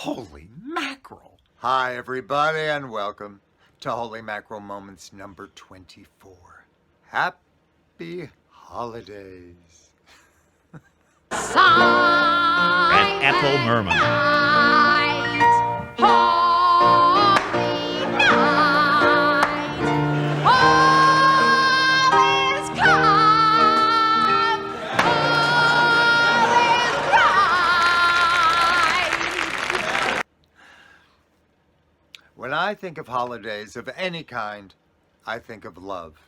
Holy mackerel! Hi, everybody, and welcome to Holy Mackerel Moments number 24. Happy holidays. And Ethel Merman. When I think of holidays of any kind, I think of love.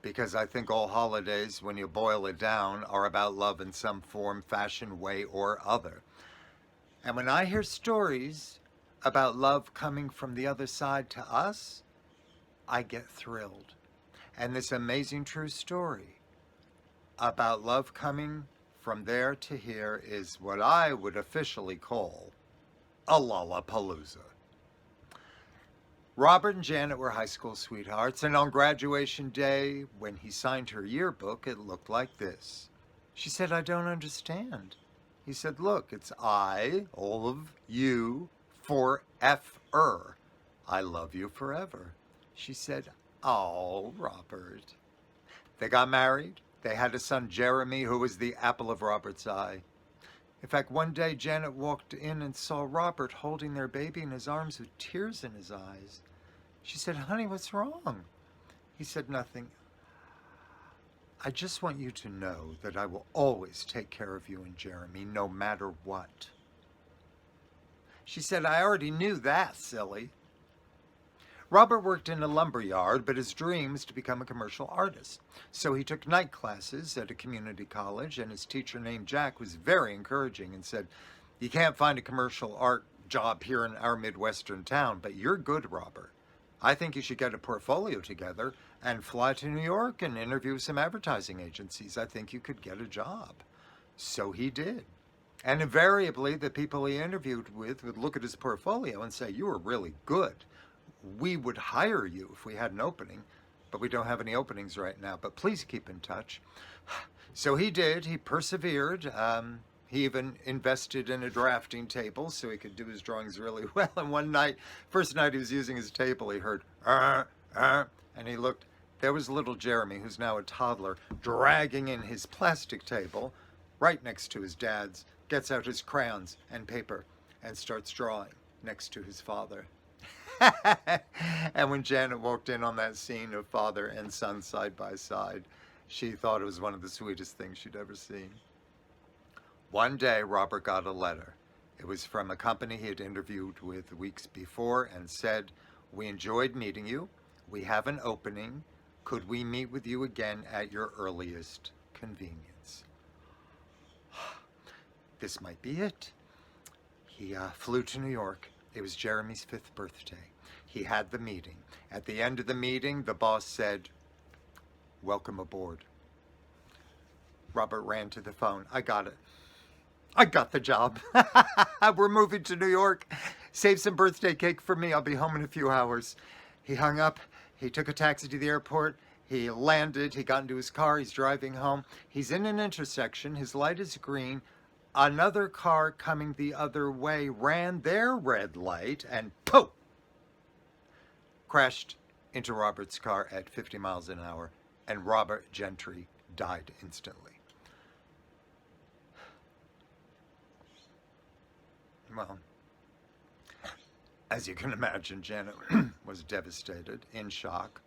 Because I think all holidays, when you boil it down, are about love in some form, fashion, way, or other. And when I hear stories about love coming from the other side to us, I get thrilled. And this amazing true story about love coming from there to here is what I would officially call a Lollapalooza. Robert and Janet were high school sweethearts, and on graduation day, when he signed her yearbook, it looked like this. She said, "I don't understand." He said, "Look, it's I, all of you, forever. I love you forever." She said, "Oh, Robert." They got married. They had a son, Jeremy, who was the apple of Robert's eye. In fact, one day Janet walked in and saw Robert holding their baby in his arms with tears in his eyes. She said, "Honey, what's wrong?" He said, "Nothing. I just want you to know that I will always take care of you and Jeremy, no matter what." She said, "I already knew that, silly." Robert worked in a lumber yard, but his dream was to become a commercial artist. So he took night classes at a community college, and his teacher named Jack was very encouraging and said, "You can't find a commercial art job here in our Midwestern town, but you're good, Robert. I think you should get a portfolio together and fly to New York and interview some advertising agencies. I think you could get a job." So he did. And invariably, the people he interviewed with would look at his portfolio and say, "You were really good. We would hire you if we had an opening, but we don't have any openings right now, but please keep in touch." So he did. He persevered. He even invested in a drafting table so he could do his drawings really well. And one night, first night he was using his table, he heard, and he looked. There was little Jeremy, who's now a toddler, dragging in his plastic table right next to his dad's, gets out his crayons and paper and starts drawing next to his father. And when Janet walked in on that scene of father and son side by side, she thought it was one of the sweetest things she'd ever seen. One day, Robert got a letter. It was from a company he had interviewed with weeks before and said, "We enjoyed meeting you. We have an opening. Could we meet with you again at your earliest convenience?" This might be it. He flew to New York. It was Jeremy's 5th birthday. He had the meeting. At the end of the meeting, the boss said, "Welcome aboard." Robert ran to the phone. "I got it. I got the job. We're moving to New York. Save some birthday cake for me. I'll be home in a few hours." He hung up. He took a taxi to the airport. He landed. He got into his car. He's driving home. He's in an intersection. His light is green. Another car coming the other way ran their red light and poof! Crashed into Robert's car at 50 miles an hour, and Robert Gentry died instantly. Well, as you can imagine, Janet was devastated, in shock.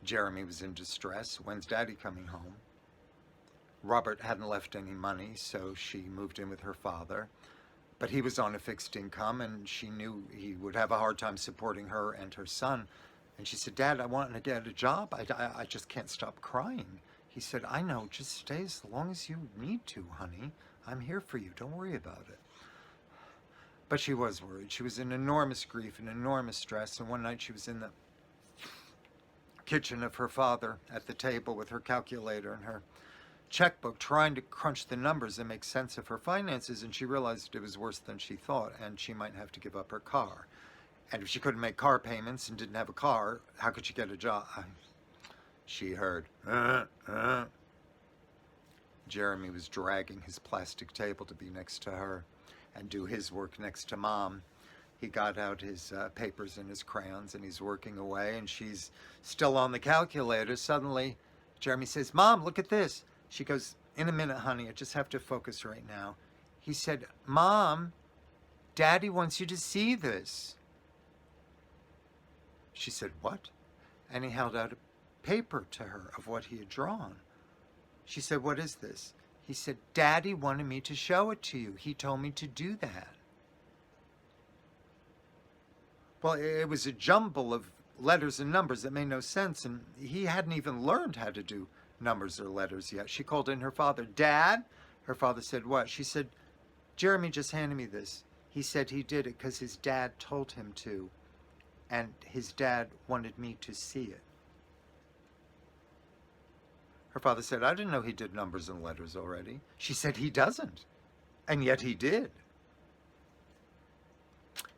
Jeremy was in distress. When's Daddy coming home? Robert hadn't left any money, so she moved in with her father. But he was on a fixed income, and she knew he would have a hard time supporting her and her son. And she said, "Dad, I want to get a job. I just can't stop crying." He said, "I know. Just stay as long as you need to, honey. I'm here for you. Don't worry about it." But she was worried. She was in enormous grief and enormous stress. And one night she was in the kitchen of her father at the table with her calculator and her checkbook, trying to crunch the numbers and make sense of her finances, and she realized it was worse than she thought, and she might have to give up her car. And if she couldn't make car payments and didn't have a car, how could she get a job? She heard, Jeremy was dragging his plastic table to be next to her and do his work next to Mom. He got out his papers and his crayons, and he's working away, and she's still on the calculator. Suddenly, Jeremy says, "Mom, look at this." She goes, "In a minute, honey. I just have to focus right now." He said, "Mom, Daddy wants you to see this." She said, "What?" And he held out a paper to her of what he had drawn. She said, "What is this?" He said, "Daddy wanted me to show it to you. He told me to do that." Well, it was a jumble of letters and numbers that made no sense, and he hadn't even learned how to do numbers or letters yet. She called in her father. "Dad?" Her father said, "What?" She said, "Jeremy just handed me this. He said he did it because his dad told him to, and his dad wanted me to see it." Her father said, "I didn't know he did numbers and letters already." She said, "He doesn't, and yet he did."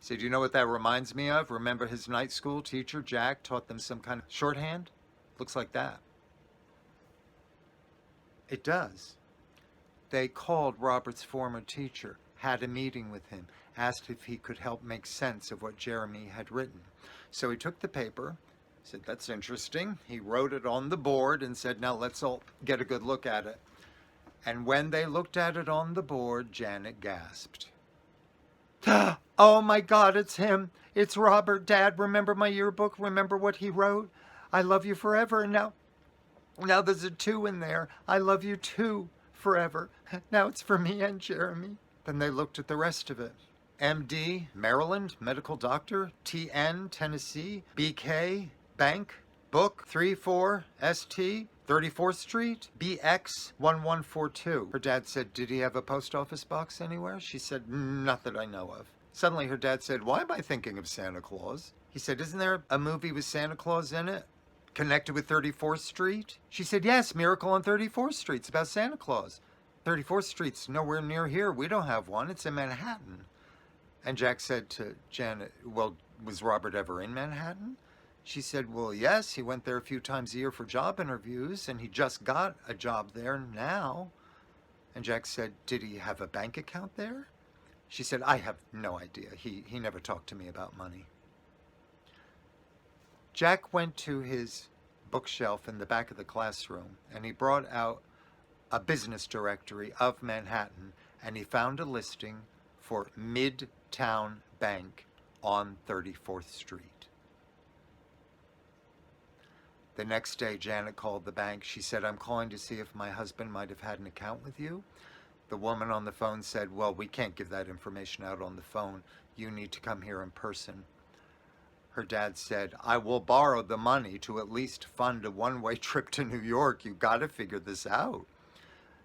So do you know what that reminds me of? Remember his night school teacher, Jack, taught them some kind of shorthand? Looks like that. It does. They called Robert's former teacher, had a meeting with him, asked if he could help make sense of what Jeremy had written. So he took the paper, said, "That's interesting." He wrote it on the board and said, "Now let's all get a good look at it." And when they looked at it on the board, Janet gasped. "Oh my God, it's him. It's Robert. Dad, remember my yearbook? Remember what he wrote? I love you forever. And now there's a 2 in there. I love you too, forever. Now it's for me and Jeremy." Then they looked at the rest of it. MD, Maryland, medical doctor, TN, Tennessee, BK, bank, book, 34, ST, 34th Street, BX 1142. Her dad said, "Did he have a post office box anywhere?" She said, "Not that I know of." Suddenly her dad said, "Why am I thinking of Santa Claus?" He said, "Isn't there a movie with Santa Claus in it connected with 34th Street?" She said, "Yes, Miracle on 34th Street. It's about Santa Claus. 34th Street's nowhere near here. We don't have one. It's in Manhattan." And Jack said to Janet, "Well, was Robert ever in Manhattan?" She said, "Well, yes, he went there a few times a year for job interviews, and he just got a job there now." And Jack said, "Did he have a bank account there?" She said, "I have no idea. He never talked to me about money." Jack went to his bookshelf in the back of the classroom, and he brought out a business directory of Manhattan, and he found a listing for Midtown Bank on 34th Street. The next day, Janet called the bank. She said, "I'm calling to see if my husband might have had an account with you." The woman on the phone said, "Well, we can't give that information out on the phone. You need to come here in person." Her dad said, "I will borrow the money to at least fund a one-way trip to New York. You got to figure this out."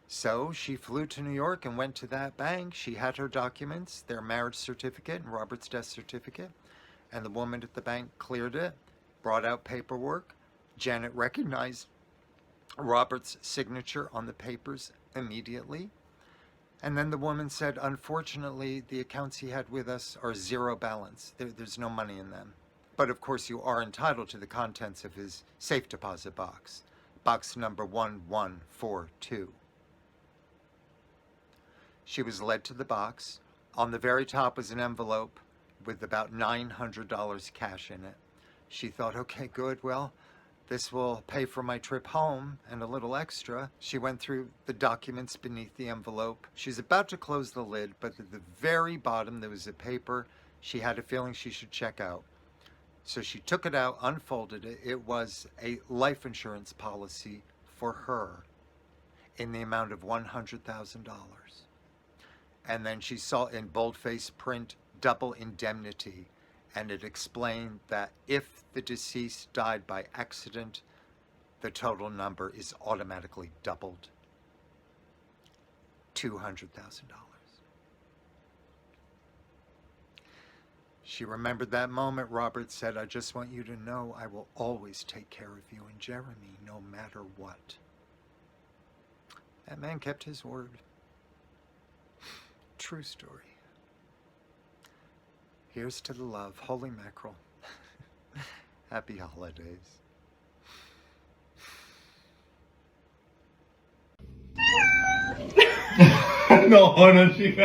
So she flew to New York and went to that bank. She had her documents, their marriage certificate and Robert's death certificate, and the woman at the bank cleared it, brought out paperwork. Janet recognized Robert's signature on the papers immediately. And then the woman said, "Unfortunately, the accounts he had with us are zero balance. There's no money in them. But of course, you are entitled to the contents of his safe deposit box, box number 1142. She was led to the box. On the very top was an envelope with about $900 cash in it. She thought, "Okay, good. Well, this will pay for my trip home and a little extra." She went through the documents beneath the envelope. She was about to close the lid, but at the very bottom there was a paper she had a feeling she should check out. So she took it out, unfolded it. It was a life insurance policy for her in the amount of $100,000. And then she saw in boldface print, "double indemnity." And it explained that if the deceased died by accident, the total number is automatically doubled. $200,000. She remembered that moment. Robert said, "I just want you to know I will always take care of you and Jeremy, no matter what." That man kept his word. True story. Here's to the love. Holy mackerel. Happy holidays. No, no, she...